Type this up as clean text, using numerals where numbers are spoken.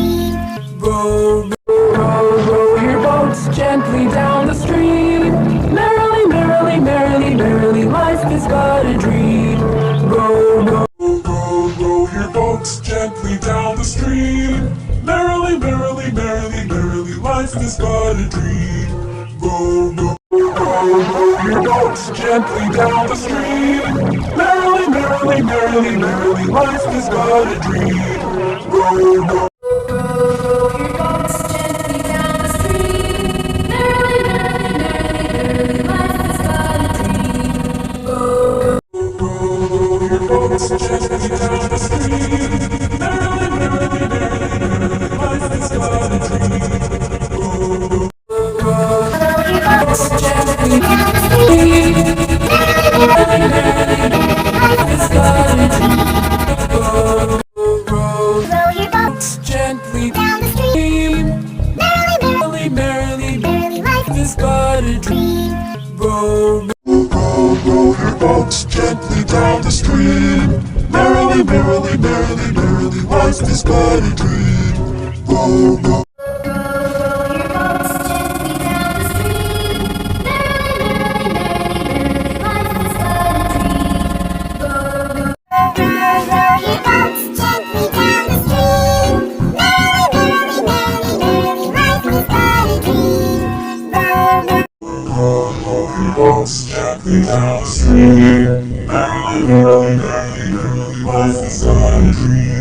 dream. Row, row, row your boats gently down the stream. Merrily, merrily, merrily, merrily, life is but a dream. Row, row, row, row your boats gently down the stream. Merrily, merrily, merrily, merrily, life is but a dream. Row, row, row your boats gently down the stream. Merrily, merrily, merrily, merrily, life is but a dream. Row, row, row your boats gently down the stream. Merrily, merrily, merrily, merrily, life is but a dream. Row, row your boats gently down the stream. Merrily, merrily, merrily, merrily, life is but a dream. Row, row your boats gently down the stream. Merrily, merrily, merrily, life is but a dream. Row, row your boats gently down the stream. Merrily, merrily, merrily, merrily, life is but a dream. Row, row your boats gently down the stream. Merrily, merrily, merrily, merrily, life is but a dream. Row, row, row your boats gently down the stream. Merrily, merrily, merrily, merrily, life is but a dream. Row, row your boats gently down the stream. Merrily, merrily, merrily, merrily, life is but a dream. Row your boats gently down the stream. Merrily, merrily, merrily, merrily, life is but a dream.